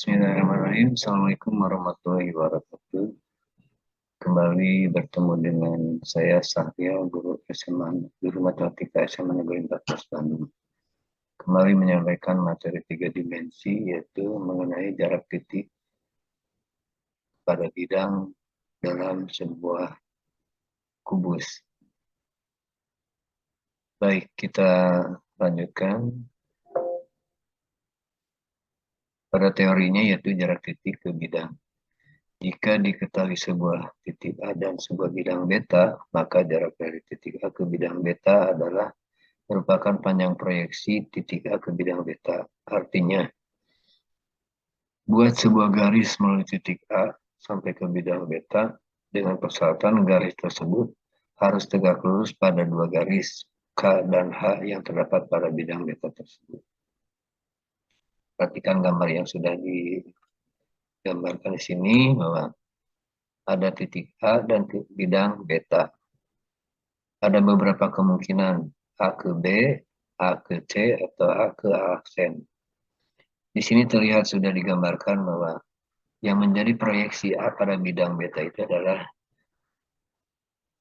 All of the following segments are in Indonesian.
Bismillahirrahmanirrahim. Assalamualaikum warahmatullahi wabarakatuh. Kembali bertemu dengan saya Sahrial, guru matematika SMA Negeri 14 Bandung. Kembali menyampaikan materi 3 dimensi, yaitu mengenai jarak titik pada bidang dalam sebuah kubus. Baik, kita lanjutkan. Pada teorinya yaitu jarak titik ke bidang. Jika diketahui sebuah titik A dan sebuah bidang beta, maka jarak dari titik A ke bidang beta adalah merupakan panjang proyeksi titik A ke bidang beta. Artinya, buat sebuah garis melalui titik A sampai ke bidang beta dengan persyaratan garis tersebut harus tegak lurus pada dua garis K dan H yang terdapat pada bidang beta tersebut. Perhatikan gambar yang sudah digambarkan di sini bahwa ada titik A dan bidang beta. Ada beberapa kemungkinan A ke B, A ke C, atau A ke A aksen. Di sini terlihat sudah digambarkan bahwa yang menjadi proyeksi A pada bidang beta itu adalah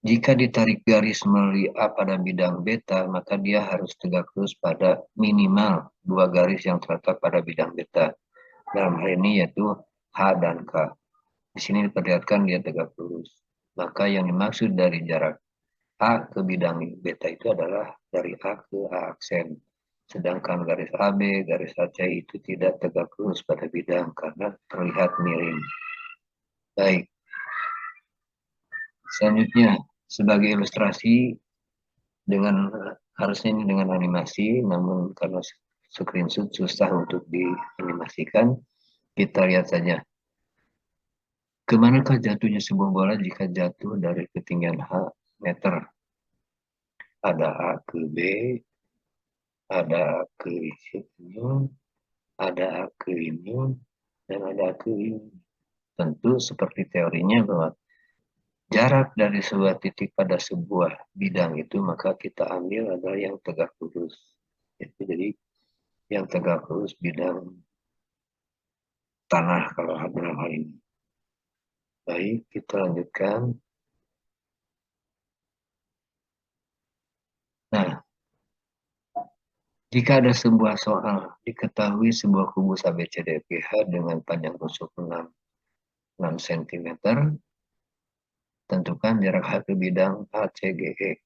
jika ditarik garis melalui A pada bidang beta, maka dia harus tegak lurus pada minimal dua garis yang terletak pada bidang beta. Dalam hal ini yaitu H dan K. Di sini diperlihatkan dia tegak lurus. Maka yang dimaksud dari jarak A ke bidang beta itu adalah dari A ke A aksen. Sedangkan garis AB, garis AC itu tidak tegak lurus pada bidang karena terlihat miring. Baik. Selanjutnya, sebagai ilustrasi dengan harusnya ini dengan animasi, namun karena screenshot susah untuk dianimasikan, kita lihat saja. Kemanakah jatuhnya sebuah bola jika jatuh dari ketinggian H meter? Ada A ke B, ada A ke ini, ada A ke ini, dan ada A ke ini. Tentu seperti teorinya bahwa jarak dari sebuah titik pada sebuah bidang itu maka kita ambil adalah yang tegak lurus. Jadi yang tegak lurus bidang tanah kalau dalam hal ini. Baik, kita lanjutkan. Nah, jika ada sebuah soal diketahui sebuah kubus ABCDEFGH dengan panjang rusuk 6 cm, tentukan jarak H ke bidang ACGE.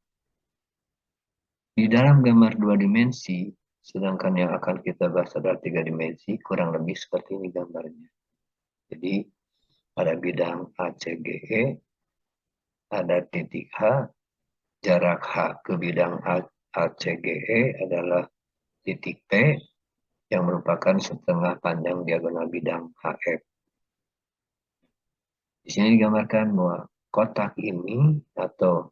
Di dalam gambar dua dimensi, sedangkan yang akan kita bahas adalah 3 dimensi, kurang lebih seperti ini gambarnya. Jadi, pada bidang ACGE, ada titik H, jarak H ke bidang ACGE adalah titik P, yang merupakan setengah panjang diagonal bidang HF. Di sini digambarkan bahwa kotak ini atau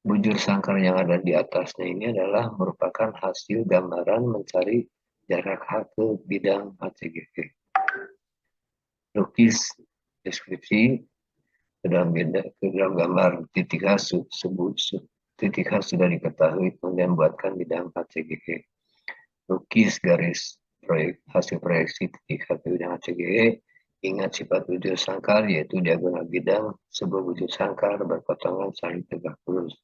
bujur sangkar yang ada di atasnya ini adalah merupakan hasil gambaran mencari jarak H ke bidang ACGE. Lukis deskripsi ke dalam gambar titik H sudah diketahui, kemudian buatkan bidang ACGE. Lukis garis hasil proyeksi titik H ke bidang ACGE. Ingat sifat bujur sangkar yaitu diagonal bidang sebuah bujur sangkar berpotongan saling tegak lurus.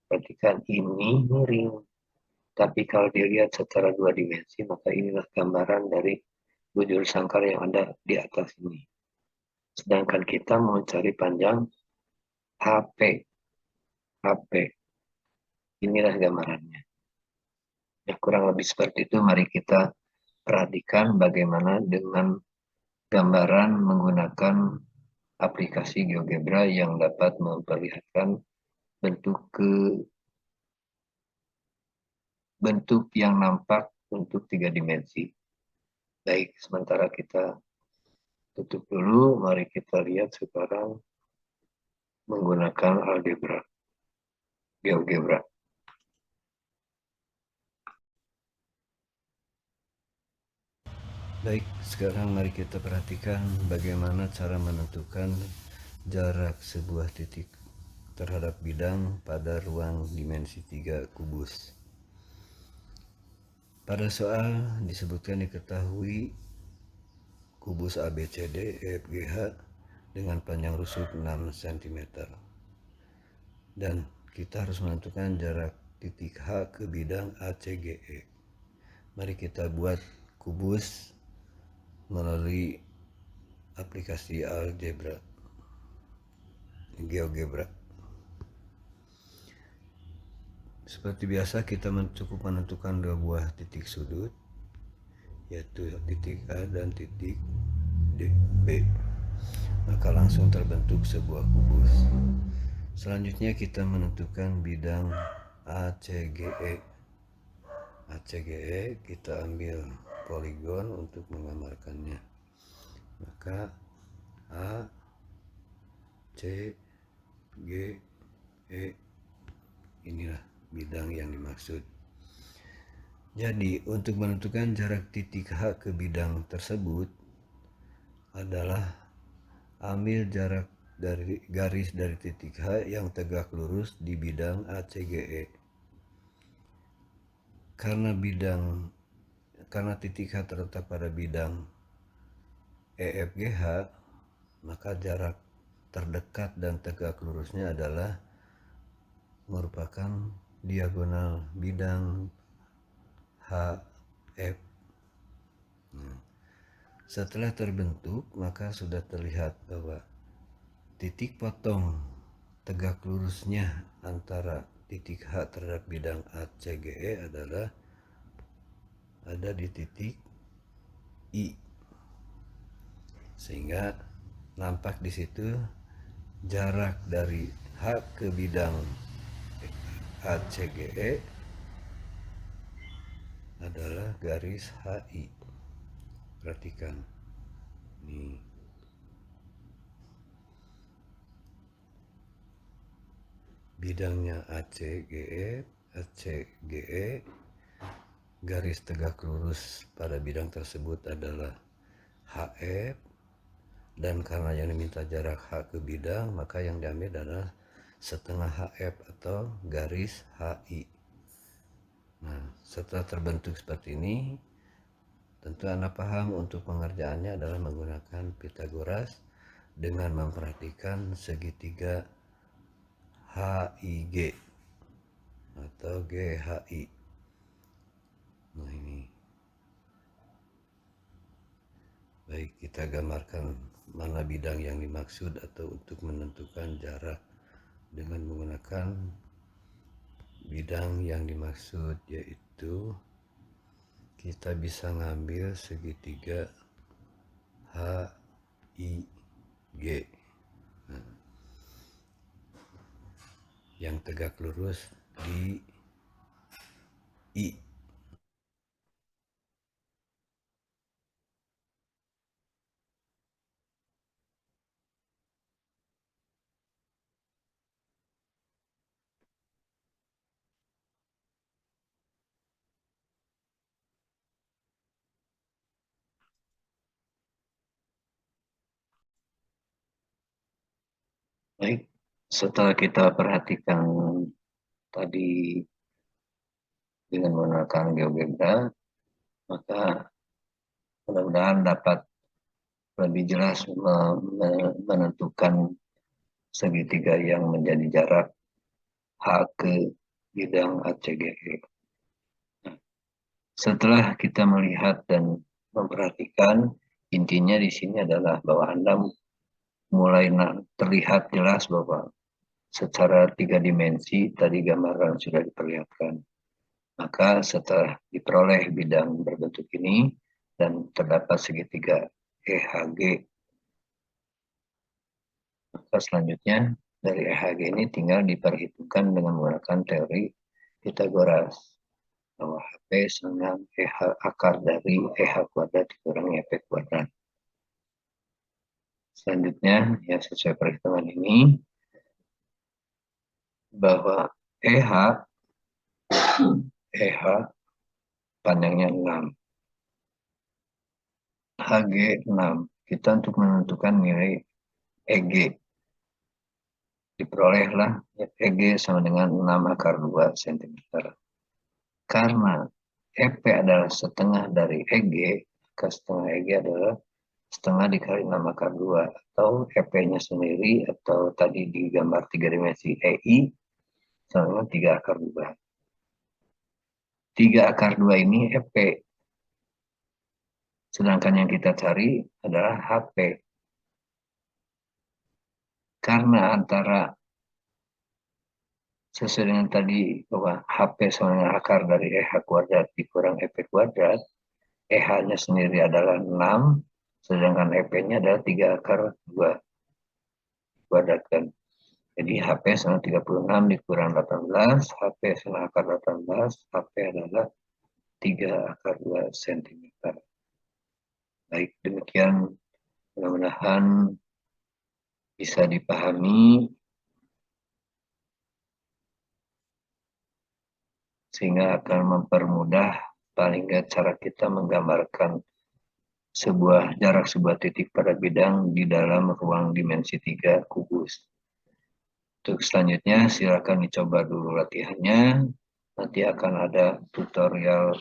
Perhatikan ini miring. Tapi kalau dilihat secara dua dimensi, maka inilah gambaran dari bujur sangkar yang ada di atas ini. Sedangkan kita mau cari panjang HP. Inilah gambarannya. Ya, kurang lebih seperti itu. Mari kita perhatikan bagaimana dengan gambaran menggunakan aplikasi GeoGebra yang dapat memperlihatkan bentuk yang nampak untuk 3 dimensi. Baik, sementara kita tutup dulu, mari kita lihat sekarang menggunakan algebra, GeoGebra. Baik, sekarang mari kita perhatikan bagaimana cara menentukan jarak sebuah titik terhadap bidang pada ruang dimensi 3 kubus. Pada soal disebutkan diketahui kubus ABCD EFGH dengan panjang rusuk 6 cm. Dan kita harus menentukan jarak titik H ke bidang ACGE. Mari kita buat kubus melalui aplikasi GeoGebra. Seperti biasa kita cukup menentukan dua buah titik sudut, yaitu titik A dan titik B. Maka langsung terbentuk sebuah kubus. Selanjutnya kita menentukan bidang ACGE. ACGE kita ambil poligon untuk menggambarkannya. Maka A, C, G, E, inilah bidang yang dimaksud. Jadi untuk menentukan jarak titik H ke bidang tersebut adalah ambil jarak dari garis dari titik H yang tegak lurus di bidang ACGE. Karena titik H terletak pada bidang EFGH, maka jarak terdekat dan tegak lurusnya adalah merupakan diagonal bidang HF. Setelah terbentuk, maka sudah terlihat bahwa titik potong tegak lurusnya antara titik H terhadap bidang ACGE adalah ada di titik I. Sehingga nampak di situ jarak dari H ke bidang ACGE adalah garis HI. Perhatikan nih, bidangnya ACGE, garis tegak lurus pada bidang tersebut adalah HF, dan karena yang diminta jarak H ke bidang, maka yang diambil adalah setengah HF atau garis HI. Nah, setelah terbentuk seperti ini, tentu Anda paham untuk pengerjaannya adalah menggunakan Pythagoras dengan memperhatikan segitiga HIG atau GHI. Nah ini, baik, kita gambarkan mana bidang yang dimaksud atau untuk menentukan jarak dengan menggunakan bidang yang dimaksud, yaitu kita bisa ngambil segitiga HIG yang tegak lurus di I. Baik, setelah kita perhatikan tadi dengan menggunakan GeoGebra, maka mudah-mudahan dapat lebih jelas menentukan segitiga yang menjadi jarak H ke bidang ACGE. Setelah kita melihat dan memperhatikan, intinya di sini adalah bahwa Anda mulai terlihat jelas bahwa secara 3 dimensi tadi gambaran sudah diperlihatkan. Maka setelah diperoleh bidang berbentuk ini dan terdapat segitiga EHG, maka selanjutnya dari EHG ini tinggal diperhitungkan dengan menggunakan teori Pythagoras, bahwa HP sama akar dari EH kuadrat dikurangi EP kuadrat. Selanjutnya, yang sesuai perhitungan ini, bahwa EH panjangnya 6, HG 6. Kita untuk menentukan nilai EG, diperolehlah EG sama dengan 6 akar 2 cm. Karena EP adalah setengah dari EG, maka setengah EG adalah setengah dikali 6 akar 2 atau EP-nya sendiri atau tadi di gambar 3 dimensi EI sama 3 akar 2. 3 akar 2 ini EP, sedangkan yang kita cari adalah HP. Karena antara sesuai dengan tadi bahwa HP sama dengan akar dari EH kuadrat dikurang EP kuadrat, EH-nya sendiri adalah 6, sedangkan EP-nya adalah 3 akar 2 kuadrat kan. Jadi HP sama 36 dikurang 18, HP sama akar 18, HP adalah 3 akar 2 cm. Baik, demikian mudah-mudahan bisa dipahami sehingga akan mempermudah paling nggak cara kita menggambarkan jarak sebuah titik pada bidang di dalam ruang dimensi 3 kubus. Untuk selanjutnya silakan dicoba dulu latihannya. Nanti akan ada tutorial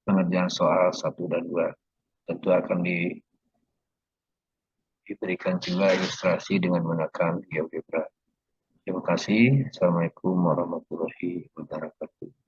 pengerjaan soal 1 dan 2. Tentu akan diberikan juga ilustrasi dengan menggunakan GeoGebra. Terima kasih. Assalamualaikum warahmatullahi wabarakatuh.